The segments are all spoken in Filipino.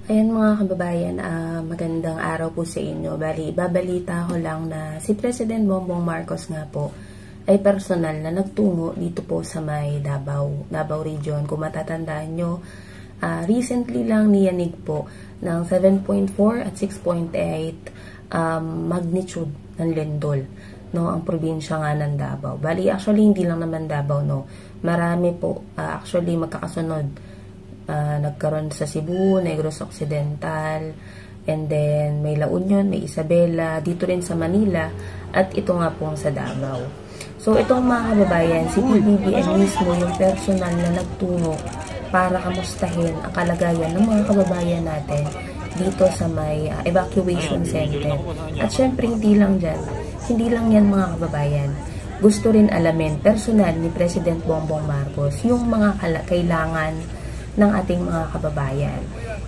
Ayan mga kababayan, magandang araw po sa inyo. Bali, babalita ko lang na si President Bongbong Marcos nga po ay personal na nagtungo dito po sa may Davao Region. Kung matatandaan nyo, recently lang niyanig po ng 7.4 at 6.8 magnitude ng lindol, no, ang probinsya nga ng Davao. Bali, actually hindi lang naman Davao, no. Marami po actually magkakasunod. Nagkaroon sa Cebu, Negros Occidental, and then may La Union, may Isabela, dito rin sa Manila, at ito nga pong sa Davao. So itong mga kababayan, si PBBM mismo yung personal na nagtungo para kamustahin ang kalagayan ng mga kababayan natin dito sa may evacuation center. At syempre hindi lang yan mga kababayan. Gusto rin alamin personal ni President Bongbong Marcos yung mga kailangan ng ating mga kababayan.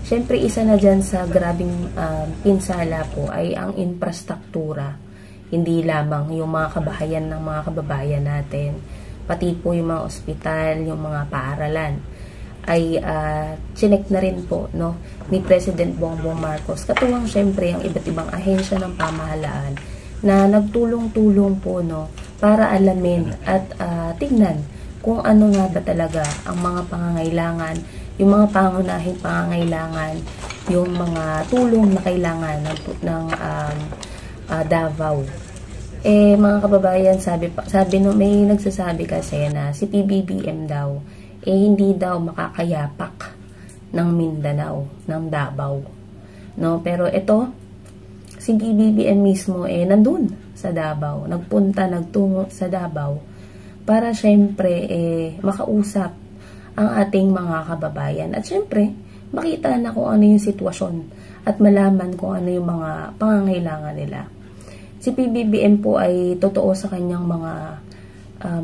Siyempre, isa na dyan sa grabing pinsala po ay ang infrastruktura. Hindi lamang yung mga kabahayan ng mga kababayan natin, pati po yung mga ospital, yung mga paaralan, ay chinek na rin po, no, ni President Bongbong Marcos. Katuwang siyempre ang iba't ibang ahensya ng pamahalaan na nagtulong-tulong po, no, para alamin at tignan kung ano nga ba talaga ang mga pangangailangan, yung mga pangunahing pangangailangan, yung mga tulong na kailangan ng Davao. Mga kababayan, sabi no, may nagsasabi kasi na si PBBM daw, hindi daw makakayapak ng Mindanao, ng Davao. No? Pero ito, si PBBM mismo nandun sa Davao, nagtungo sa Davao, para syempre makausap ang ating mga kababayan at syempre makita na kung ano yung sitwasyon at malaman kung ano yung mga pangangailangan nila. Si PBBM po ay totoo sa kanyang mga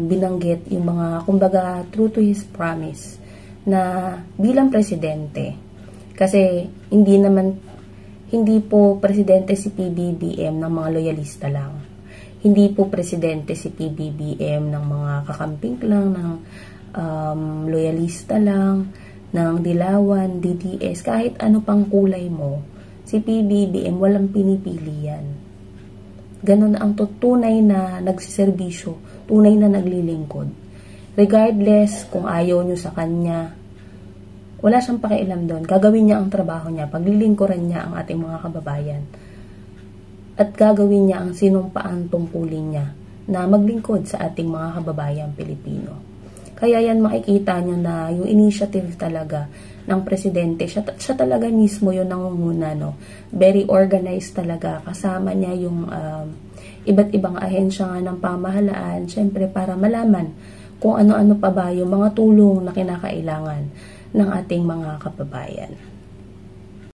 binanggit, yung mga kumbaga true to his promise na bilang presidente, kasi hindi po presidente si PBBM ng mga loyalista lang. Hindi po presidente si PBBM ng mga kakamping lang, ng loyalista lang, ng dilawan, DDS, kahit ano pang kulay mo, si PBBM walang pinipili yan. Ganon ang tunay na nagsiservisyo, tunay na naglilingkod. Regardless kung ayaw nyo sa kanya, wala siyang pakialam doon. Gagawin niya ang trabaho niya, paglilingkuran niya ang ating mga kababayan. At gagawin niya ang sinumpaan tungkulin niya na maglingkod sa ating mga kababayang Pilipino. Kaya yan makikita nyo na yung initiative talaga ng presidente, siya talaga mismo yung nangunguna, no? Very organized talaga. Kasama niya yung iba't ibang ahensya ng pamahalaan, syempre para malaman kung ano-ano pa ba yung mga tulong na kinakailangan ng ating mga kababayan.